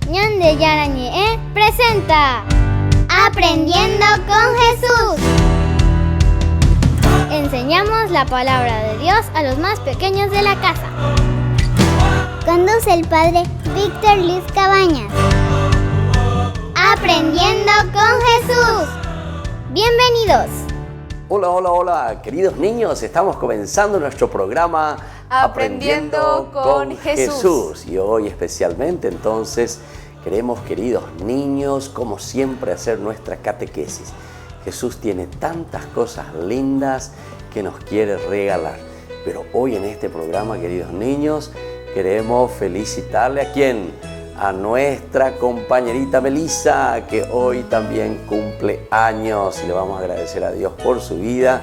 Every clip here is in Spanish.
Ñande Yarañe presenta Aprendiendo con Jesús. Enseñamos la palabra de Dios a los más pequeños de la casa. Conduce el padre Víctor Luis Cabañas. Aprendiendo con Jesús. Bienvenidos. Hola, queridos niños, estamos comenzando nuestro programa Aprendiendo con Jesús. Y hoy especialmente entonces queremos, queridos niños, como siempre hacer nuestra catequesis. Jesús tiene tantas cosas lindas que nos quiere regalar. Pero hoy en este programa, queridos niños, queremos felicitarle ¿a quién? A nuestra compañerita Melissa, que hoy también cumple años, y le vamos a agradecer a Dios por su vida.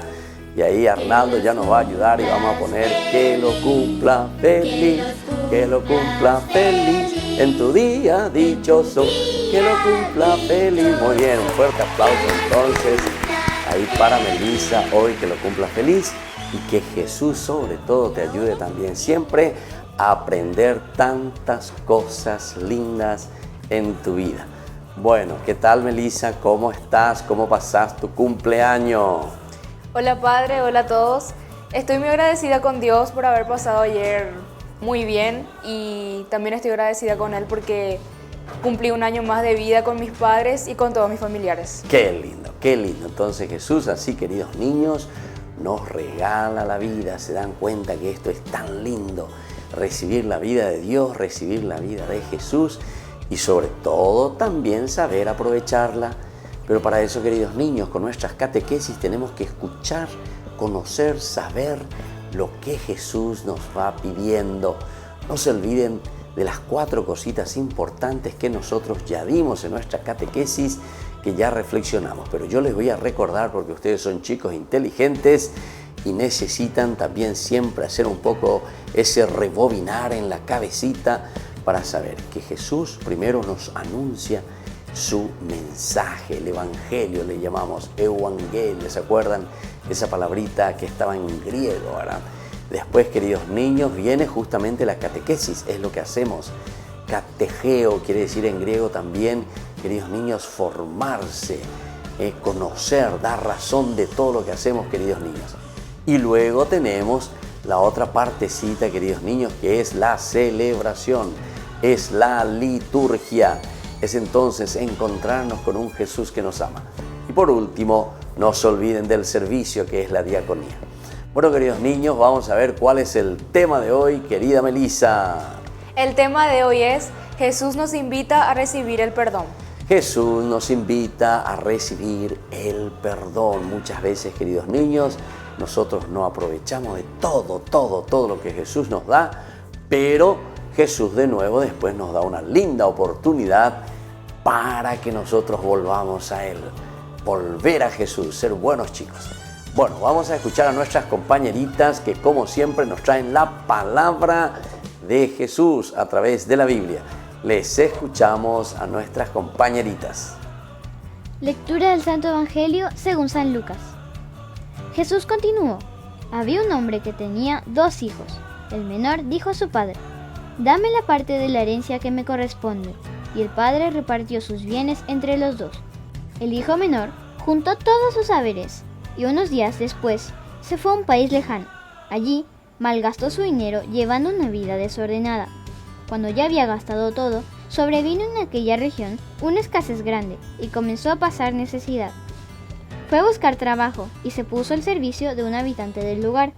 Y ahí Arnaldo ya nos va a ayudar y vamos a poner que lo cumpla feliz, que lo cumpla feliz en tu día dichoso, que lo cumpla feliz. Muy bien, un fuerte aplauso entonces ahí para Melissa, hoy que lo cumpla feliz, y que Jesús sobre todo te ayude también siempre a aprender tantas cosas lindas en tu vida. Bueno, ¿qué tal Melissa? ¿Cómo estás? ¿Cómo pasás tu cumpleaños? Hola padre, hola a todos. Estoy muy agradecida con Dios por haber pasado ayer muy bien, y también estoy agradecida con Él porque cumplí un año más de vida con mis padres y con todos mis familiares. Qué lindo, qué lindo. Entonces Jesús, así queridos niños, nos regala la vida. ¿Se dan cuenta que esto es tan lindo? Recibir la vida de Dios, recibir la vida de Jesús y sobre todo también saber aprovecharla. Pero para eso, queridos niños, con nuestras catequesis tenemos que escuchar, conocer, saber lo que Jesús nos va pidiendo. No se olviden de las 4 cositas importantes que nosotros ya dimos en nuestra catequesis, que ya reflexionamos. Pero yo les voy a recordar, porque ustedes son chicos inteligentes y necesitan también siempre hacer un poco ese rebobinar en la cabecita para saber que Jesús primero nos anuncia su mensaje, el evangelio le llamamos, evangelio, ¿se acuerdan? Esa palabrita que estaba en griego, ¿verdad? Después, queridos niños, viene justamente la catequesis, es lo que hacemos. Catejeo quiere decir en griego también, queridos niños, formarse, conocer, dar razón de todo lo que hacemos, queridos niños. Y luego tenemos la otra partecita, queridos niños, que es la celebración, es la liturgia. Es entonces encontrarnos con un Jesús que nos ama. Y por último, no se olviden del servicio, que es la diaconía. Bueno, queridos niños, vamos a ver cuál es el tema de hoy, querida Melissa. El tema de hoy es: Jesús nos invita a recibir el perdón. Jesús nos invita a recibir el perdón. Muchas veces, queridos niños, nosotros no aprovechamos de todo lo que Jesús nos da, pero Jesús de nuevo después nos da una linda oportunidad para que nosotros volvamos a Él. Volver a Jesús, ser buenos chicos. Bueno, vamos a escuchar a nuestras compañeritas que como siempre nos traen la palabra de Jesús a través de la Biblia. Les escuchamos a nuestras compañeritas. Lectura del Santo Evangelio según San Lucas. Jesús continuó: había un hombre que tenía 2 hijos. El menor dijo a su padre: dame la parte de la herencia que me corresponde. Y el padre repartió sus bienes entre los 2. El hijo menor juntó todos sus haberes y unos días después se fue a un país lejano. Allí malgastó su dinero llevando una vida desordenada. Cuando ya había gastado todo, sobrevino en aquella región una escasez grande y comenzó a pasar necesidad. Fue a buscar trabajo y se puso al servicio de un habitante del lugar,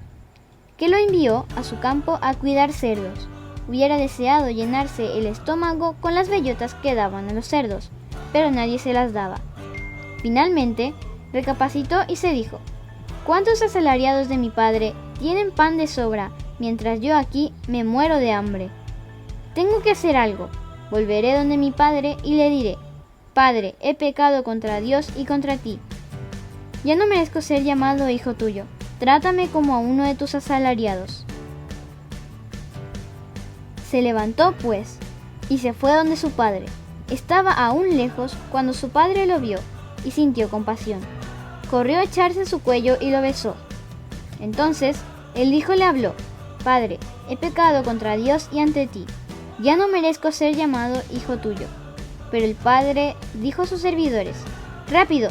que lo envió a su campo a cuidar cerdos. Hubiera deseado llenarse el estómago con las bellotas que daban a los cerdos, pero nadie se las daba. Finalmente, recapacitó y se dijo: ¿cuántos asalariados de mi padre tienen pan de sobra, mientras yo aquí me muero de hambre? Tengo que hacer algo. Volveré donde mi padre y le diré: Padre, he pecado contra Dios y contra ti. Ya no merezco ser llamado hijo tuyo. Trátame como a uno de tus asalariados. Se levantó, pues, y se fue donde su padre. Estaba aún lejos cuando su padre lo vio y sintió compasión. Corrió a echarse a su cuello y lo besó. Entonces el hijo le habló: Padre, he pecado contra Dios y ante ti. ya no merezco ser llamado hijo tuyo. Pero el padre dijo a sus servidores: rápido,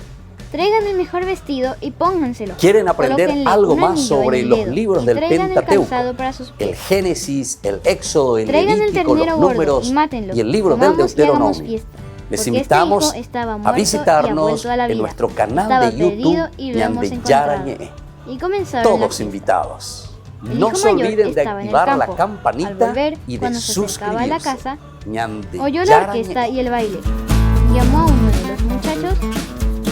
traigan el mejor vestido y pónganselo. ¿Quieren aprender Colóquenle algo un más anillo sobre en el los dedo libros y del traigan el Pentateuco? calzado para sus pies. El Génesis, el Éxodo, el Traigan el Levítico, ternero los gordo Números y mátenlo. y el libro del Comamos y hagamos Deuteronomio. fiesta, Les porque invitamos este hijo estaba a muerto y ha visitarnos vuelto a la en vida. nuestro canal Estaba de perdido YouTube y lo hemos Ñande encontrado. Yarañe. Y comenzaron Todos la fiesta. invitados. El No hijo se mayor olviden de estaba en el activar la campo. Al campanita volver, y de cuando se acercaba a la suscribirse. casa, Ñande oyó la Yarañe. orquesta y el baile. Llamó a uno de los muchachos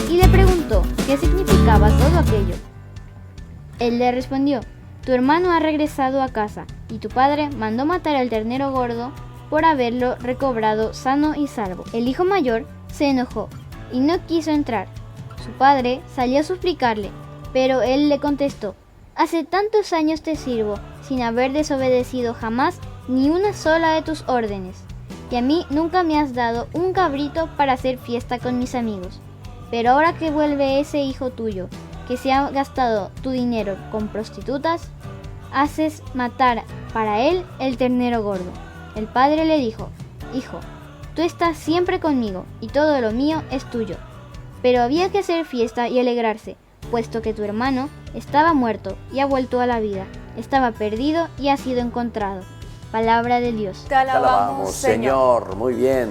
y le preguntó qué significaba todo aquello. Él le respondió: tu hermano ha regresado a casa y tu padre mandó matar al ternero gordo por haberlo recobrado sano y salvo. El hijo mayor se enojó y no quiso entrar. Su padre salió a suplicarle, pero él le contestó: hace tantos años te sirvo sin haber desobedecido jamás ni una sola de tus órdenes, y a mí nunca me has dado un cabrito para hacer fiesta con mis amigos. Pero ahora que vuelve ese hijo tuyo, que se ha gastado tu dinero con prostitutas, haces matar para él el ternero gordo. El padre le dijo: hijo, tú estás siempre conmigo y todo lo mío es tuyo. Pero había que hacer fiesta y alegrarse, puesto que tu hermano estaba muerto y ha vuelto a la vida, estaba perdido y ha sido encontrado. Palabra de Dios. Te alabamos, Señor. Muy bien.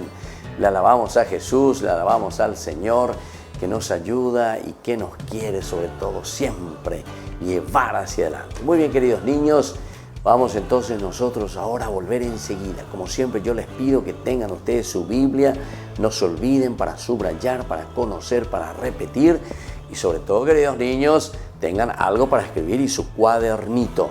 Le alabamos a Jesús, le alabamos al Señor, que nos ayuda y que nos quiere sobre todo siempre llevar hacia adelante. Muy bien, queridos niños, vamos entonces nosotros ahora a volver enseguida. Como siempre, yo les pido que tengan ustedes su Biblia, no se olviden para subrayar, para conocer, para repetir y sobre todo, queridos niños, tengan algo para escribir y su cuadernito.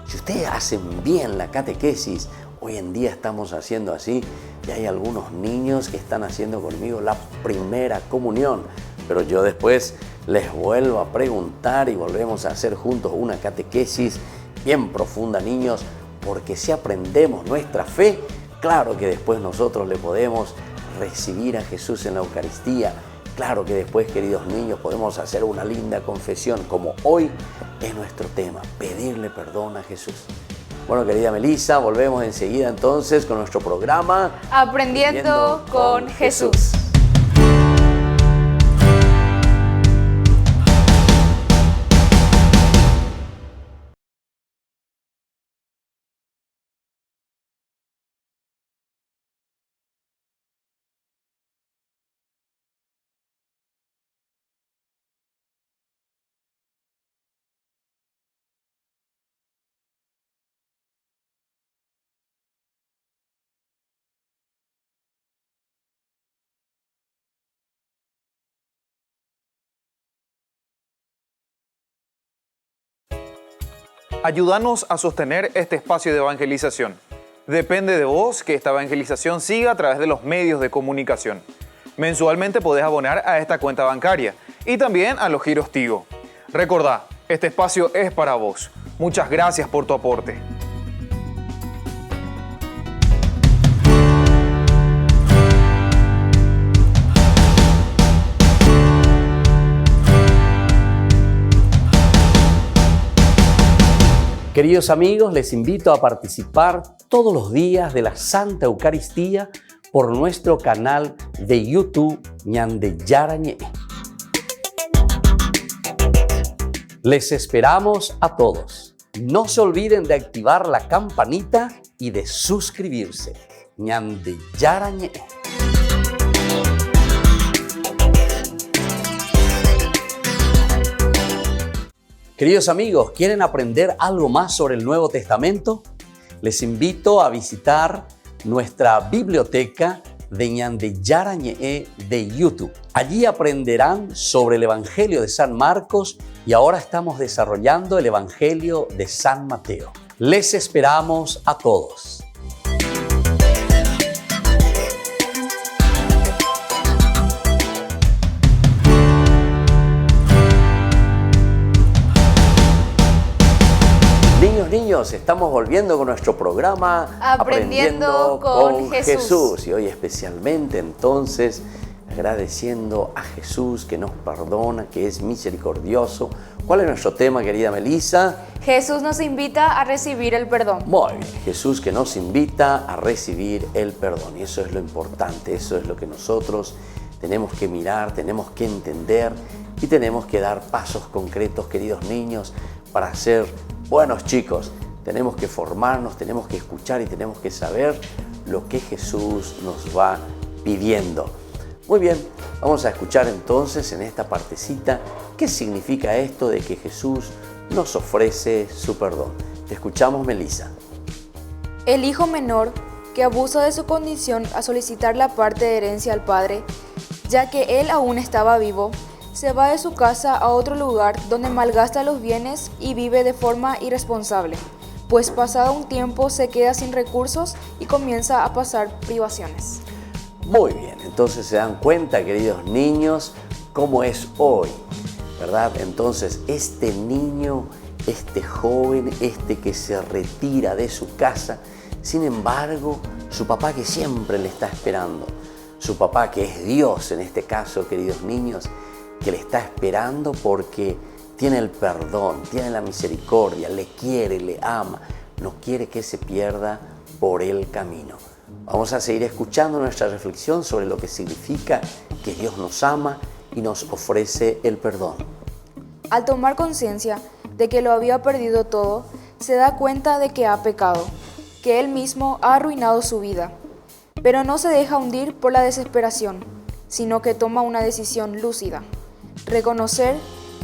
Si ustedes hacen bien la catequesis, hoy en día estamos haciendo así, y hay algunos niños que están haciendo conmigo la primera comunión, pero yo después les vuelvo a preguntar y volvemos a hacer juntos una catequesis bien profunda, niños, porque si aprendemos nuestra fe, claro que después nosotros le podemos recibir a Jesús en la Eucaristía. Claro que después, queridos niños, podemos hacer una linda confesión, como hoy es nuestro tema, pedirle perdón a Jesús. Bueno, querida Melissa, volvemos enseguida entonces con nuestro programa Aprendiendo con Jesús. Ayúdanos a sostener este espacio de evangelización. Depende de vos que esta evangelización siga a través de los medios de comunicación. Mensualmente podés abonar a esta cuenta bancaria y también a los giros Tigo. Recordá, este espacio es para vos. Muchas gracias por tu aporte. Queridos amigos, les invito a participar todos los días de la Santa Eucaristía por nuestro canal de YouTube Ñande Yarañe. Les esperamos a todos. No se olviden de activar la campanita y de suscribirse. Ñande Yarañe. Queridos amigos, ¿quieren aprender algo más sobre el Nuevo Testamento? Les invito a visitar nuestra biblioteca de Ñande Yarañe de YouTube. Allí aprenderán sobre el Evangelio de San Marcos y ahora estamos desarrollando el Evangelio de San Mateo. Les esperamos a todos. Niños, estamos volviendo con nuestro programa Aprendiendo con Jesús. Y hoy especialmente entonces agradeciendo a Jesús que nos perdona, que es misericordioso. ¿Cuál es nuestro tema, querida Melissa? Jesús nos invita a recibir el perdón. Muy bien, Jesús que nos invita a recibir el perdón. Y eso es lo importante, eso es lo que nosotros tenemos que mirar, tenemos que entender y tenemos que dar pasos concretos, queridos niños, para ser buenos chicos. Tenemos que formarnos, tenemos que escuchar y tenemos que saber lo que Jesús nos va pidiendo. Muy bien, vamos a escuchar entonces en esta partecita qué significa esto de que Jesús nos ofrece su perdón. Te escuchamos, Melissa. El hijo menor que abusa de su condición a solicitar la parte de herencia al padre, ya que él aún estaba vivo, se va de su casa a otro lugar donde malgasta los bienes y vive de forma irresponsable, pues pasado un tiempo se queda sin recursos y comienza a pasar privaciones. Muy bien, entonces se dan cuenta, queridos niños, cómo es hoy, ¿verdad? Entonces este niño, este joven, este que se retira de su casa, sin embargo, su papá que siempre le está esperando, su papá que es Dios en este caso, queridos niños, que le está esperando porque tiene el perdón, tiene la misericordia, le quiere, le ama, no quiere que se pierda por el camino. Vamos a seguir escuchando nuestra reflexión sobre lo que significa que Dios nos ama y nos ofrece el perdón. Al tomar conciencia de que lo había perdido todo, se da cuenta de que ha pecado, que él mismo ha arruinado su vida, pero no se deja hundir por la desesperación, sino que toma una decisión lúcida: reconocer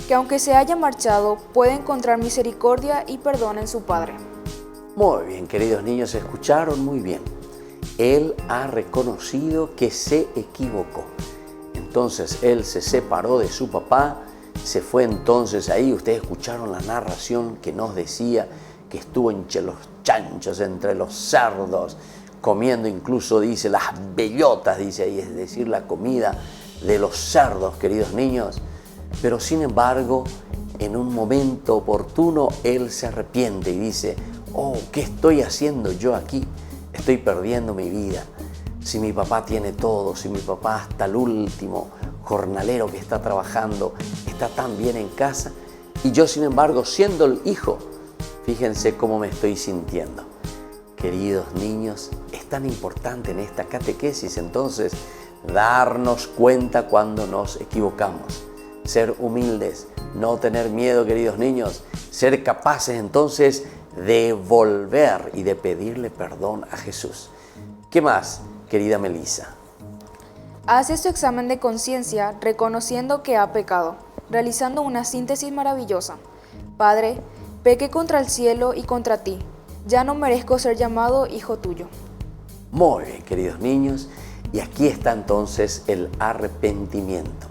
que aunque se haya marchado, puede encontrar misericordia y perdón en su Padre. Muy bien, queridos niños, escucharon muy bien. Él ha reconocido que se equivocó. Entonces él se separó de su papá, se fue entonces ahí. Ustedes escucharon la narración que nos decía que estuvo entre los chanchos, entre los cerdos, comiendo incluso, dice, las bellotas, dice ahí, es decir, la comida de los cerdos, queridos niños. Pero sin embargo, en un momento oportuno, él se arrepiente y dice: oh, ¿qué estoy haciendo yo aquí? Estoy perdiendo mi vida. Si mi papá tiene todo, si mi papá hasta el último jornalero que está trabajando está tan bien en casa, y yo sin embargo siendo el hijo, fíjense cómo me estoy sintiendo. Queridos niños, es tan importante en esta catequesis entonces darnos cuenta cuando nos equivocamos, ser humildes, no tener miedo, queridos niños, ser capaces entonces de volver y de pedirle perdón a Jesús. ¿Qué más, querida Melissa? Hace su examen de conciencia reconociendo que ha pecado, realizando una síntesis maravillosa. Padre, pequé contra el cielo y contra ti. Ya no merezco ser llamado hijo tuyo. Muy bien, queridos niños, y aquí está entonces el arrepentimiento.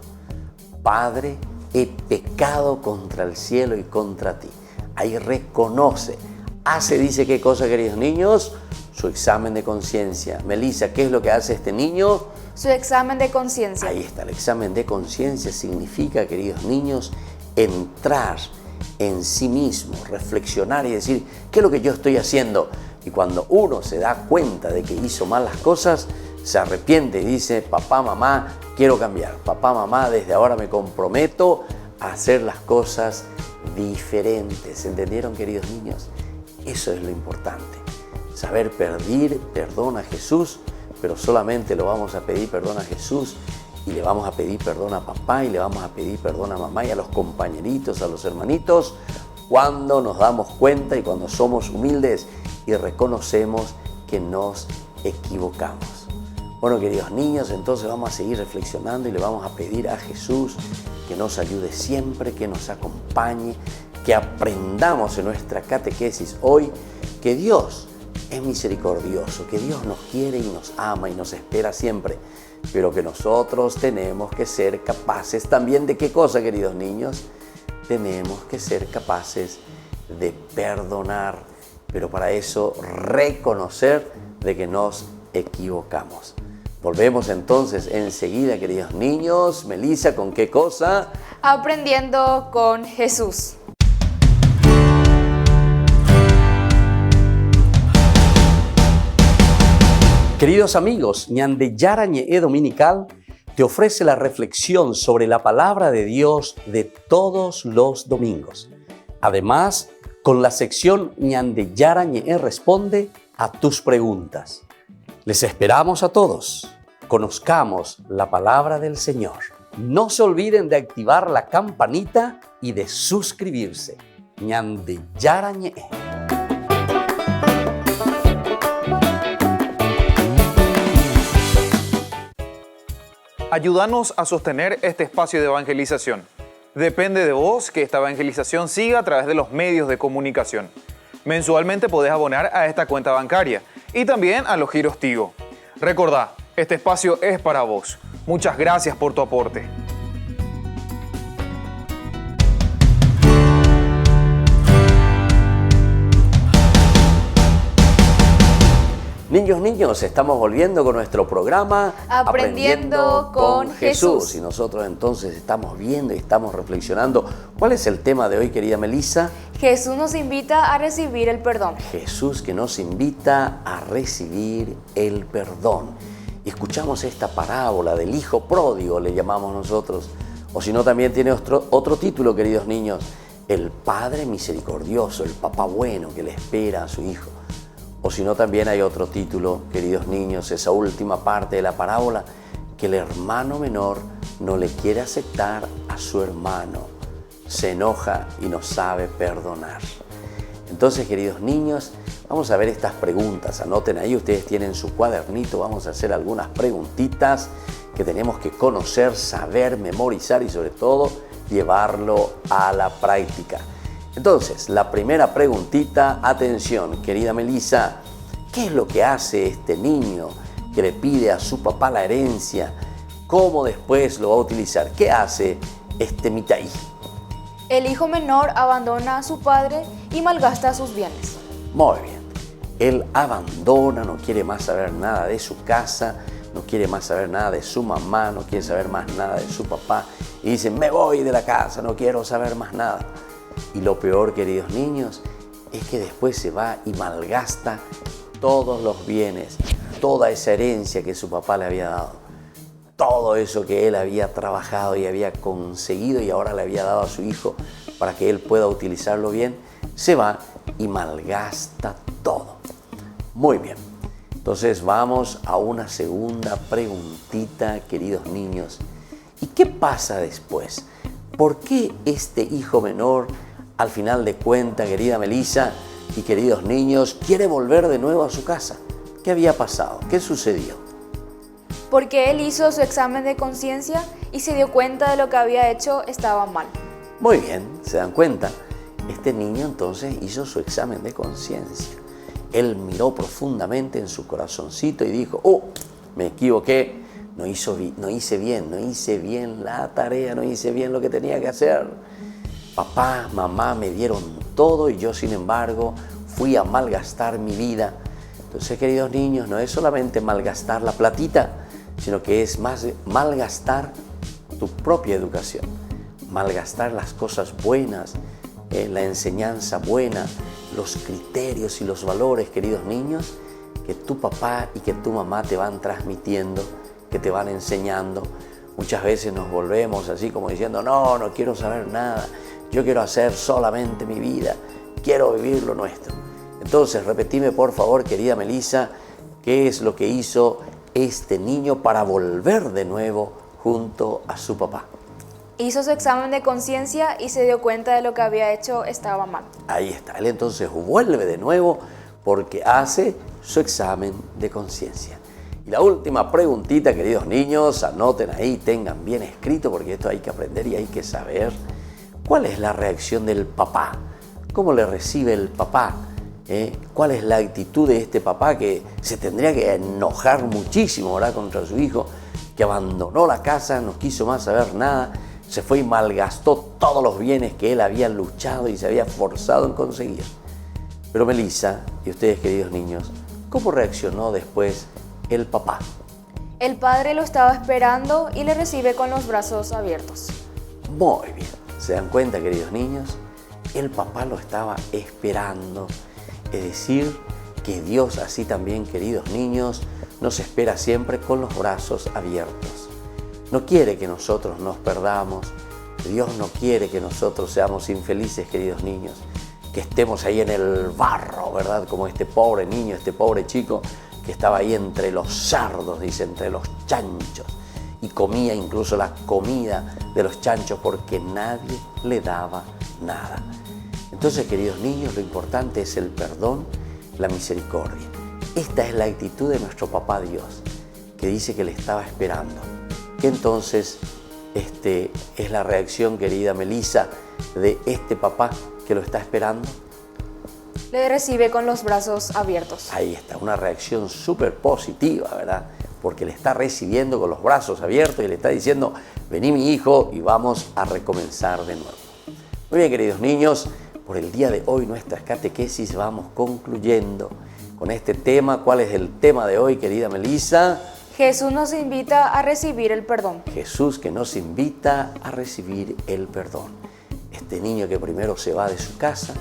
Padre, he pecado contra el cielo y contra ti. Ahí reconoce, hace, dice, ¿qué cosa, queridos niños? Su examen de conciencia. Melissa, ¿qué es lo que hace este niño? Su examen de conciencia. Ahí está, el examen de conciencia significa, queridos niños, entrar en sí mismo, reflexionar y decir, ¿qué es lo que yo estoy haciendo? Y cuando uno se da cuenta de que hizo mal las cosas, se arrepiente y dice: papá, mamá, quiero cambiar. Papá, mamá, desde ahora me comprometo a hacer las cosas diferentes. ¿Entendieron, queridos niños? Eso es lo importante. Saber pedir perdón a Jesús, pero solamente lo vamos a pedir perdón a Jesús y le vamos a pedir perdón a papá y le vamos a pedir perdón a mamá y a los compañeritos, a los hermanitos, cuando nos damos cuenta y cuando somos humildes y reconocemos que nos equivocamos. Bueno, queridos niños, entonces vamos a seguir reflexionando y le vamos a pedir a Jesús que nos ayude siempre, que nos acompañe, que aprendamos en nuestra catequesis hoy que Dios es misericordioso, que Dios nos quiere y nos ama y nos espera siempre, pero que nosotros tenemos que ser capaces también de ¿qué cosa, queridos niños? Tenemos que ser capaces de perdonar, pero para eso reconocer de que nos equivocamos. Volvemos entonces enseguida, queridos niños. Melissa, ¿con qué cosa? Aprendiendo con Jesús. Queridos amigos, ñande yara ñe dominical, te ofrece la reflexión sobre la palabra de Dios de todos los domingos. Además, con la sección Ñande Yarañe responde a tus preguntas. Les esperamos a todos. Conozcamos la palabra del Señor. No se olviden de activar la campanita y de suscribirse. Ñande Yarañe. Ayúdanos a sostener este espacio de evangelización. Depende de vos que esta evangelización siga a través de los medios de comunicación. Mensualmente podés abonar a esta cuenta bancaria y también a los giros Tigo. Recordá, este espacio es para vos. Muchas gracias por tu aporte. Niños, estamos volviendo con nuestro programa Aprendiendo con Jesús. Y nosotros entonces estamos viendo y estamos reflexionando. ¿Cuál es el tema de hoy, querida Melissa? Jesús nos invita a recibir el perdón. Jesús que nos invita a recibir el perdón. Y escuchamos esta parábola del hijo pródigo, le llamamos nosotros. O si no, también tiene otro título, queridos niños. El Padre misericordioso, el papá bueno que le espera a su hijo. O si no, también hay otro título, queridos niños, esa última parte de la parábola, que el hermano menor no le quiere aceptar a su hermano, se enoja y no sabe perdonar. Entonces, queridos niños, vamos a ver estas preguntas. Anoten ahí, ustedes tienen su cuadernito, vamos a hacer algunas preguntitas que tenemos que conocer, saber, memorizar y sobre todo llevarlo a la práctica. Entonces, la primera preguntita, atención, querida Melissa, ¿qué es lo que hace este niño que le pide a su papá la herencia? ¿Cómo después lo va a utilizar? ¿Qué hace este Mitaí? El hijo menor abandona a su padre y malgasta sus bienes. Muy bien. Él abandona, no quiere más saber nada de su casa, no quiere más saber nada de su mamá, no quiere saber más nada de su papá y dice, me voy de la casa, no quiero saber más nada. Y lo peor, queridos niños, es que después se va y malgasta todos los bienes, toda esa herencia que su papá le había dado, todo eso que él había trabajado y había conseguido y ahora le había dado a su hijo para que él pueda utilizarlo bien, se va y malgasta todo. Muy bien, entonces vamos a una segunda preguntita, queridos niños. ¿Y qué pasa después? ¿Por qué este hijo menor, al final de cuentas, querida Melissa y queridos niños, quiere volver de nuevo a su casa? ¿Qué había pasado? ¿Qué sucedió? Porque él hizo su examen de conciencia y se dio cuenta de lo que había hecho estaba mal. Muy bien, ¿se dan cuenta? Este niño entonces hizo su examen de conciencia. Él miró profundamente en su corazoncito y dijo, oh, me equivoqué. No hice bien la tarea, no hice bien lo que tenía que hacer. Papá, mamá me dieron todo y yo, sin embargo, fui a malgastar mi vida. Entonces, queridos niños, no es solamente malgastar la platita, sino que es más malgastar tu propia educación, malgastar las cosas buenas, la enseñanza buena, los criterios y los valores, queridos niños, que tu papá y que tu mamá te van transmitiendo, que te van enseñando. Muchas veces nos volvemos así como diciendo, no quiero saber nada, yo quiero hacer solamente mi vida, quiero vivir lo nuestro. Entonces, repetime por favor, querida Melissa, ¿qué es lo que hizo este niño para volver de nuevo junto a su papá? Hizo su examen de conciencia y se dio cuenta de lo que había hecho estaba mal. Ahí está, él entonces vuelve de nuevo porque hace su examen de conciencia. Y la última preguntita, queridos niños, anoten ahí, tengan bien escrito porque esto hay que aprender y hay que saber. ¿Cuál es la reacción del papá? ¿Cómo le recibe el papá? ¿Cuál es la actitud de este papá que se tendría que enojar muchísimo, ¿verdad?, contra su hijo, que abandonó la casa, no quiso más saber nada, se fue y malgastó todos los bienes que él había luchado y se había forzado en conseguir? Pero Melissa y ustedes, queridos niños, ¿cómo reaccionó después el papá? El padre lo estaba esperando y le recibe con los brazos abiertos. Muy bien, ¿se dan cuenta, queridos niños? El papá lo estaba esperando. Es decir, que Dios así también, queridos niños, nos espera siempre con los brazos abiertos. no quiere que nosotros nos perdamos. Dios no quiere que nosotros seamos infelices, queridos niños, que estemos ahí en el barro, ¿verdad? Como este pobre niño, este pobre chico que estaba ahí entre los cerdos, dice, entre los chanchos, y comía incluso la comida de los chanchos porque nadie le daba nada. Entonces, queridos niños, lo importante es el perdón, la misericordia. Esta es la actitud de nuestro Papá Dios, que dice que le estaba esperando. Que entonces es la reacción, querida Melissa, de este papá que lo está esperando. Le recibe con los brazos abiertos. Ahí está, una reacción súper positiva, ¿verdad? Porque le está recibiendo con los brazos abiertos y le está diciendo, vení mi hijo y vamos a recomenzar de nuevo. Muy bien, queridos niños, por el día de hoy nuestras catequesis vamos concluyendo con este tema. ¿Cuál es el tema de hoy, querida Melissa? Jesús nos invita a recibir el perdón. Jesús que nos invita a recibir el perdón. Este niño que primero se va de su casa,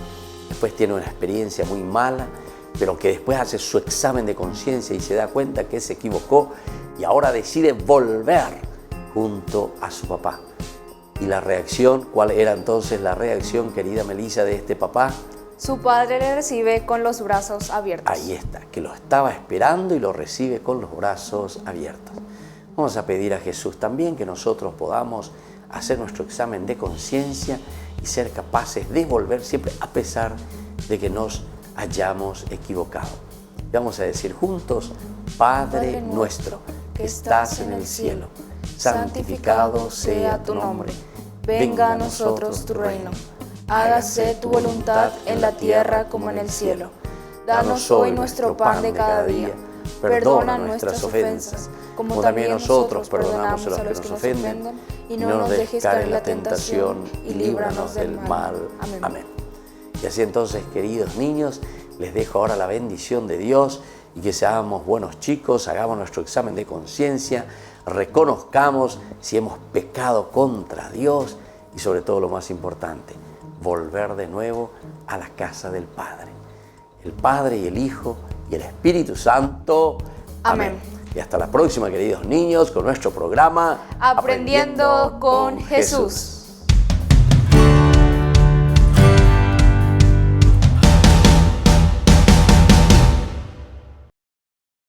después tiene una experiencia muy mala, pero que después hace su examen de conciencia y se da cuenta que se equivocó y ahora decide volver junto a su papá. ¿Y la reacción? ¿Cuál era entonces la reacción, querida Melissa, de este papá? Su padre le recibe con los brazos abiertos. Ahí está, que lo estaba esperando y lo recibe con los brazos abiertos. Vamos a pedir a Jesús también que nosotros podamos hacer nuestro examen de conciencia y ser capaces de volver siempre a pesar de que nos hayamos equivocado. Y vamos a decir juntos, Padre nuestro que estás en el cielo, santificado sea tu nombre. Venga a nosotros tu reino. Hágase tu voluntad en la tierra como en el cielo. Danos hoy nuestro pan de cada día. Perdona nuestras ofensas, como también nosotros perdonamos a los que nos ofenden. Y no nos dejes caer en la tentación y líbranos del mal. Amén. Y así entonces, queridos niños, les dejo ahora la bendición de Dios y que seamos buenos chicos, hagamos nuestro examen de conciencia, reconozcamos si hemos pecado contra Dios y sobre todo lo más importante, volver de nuevo a la casa del Padre. El Padre y el Hijo y el Espíritu Santo. Amén. Y hasta la próxima, queridos niños, con nuestro programa Aprendiendo con Jesús.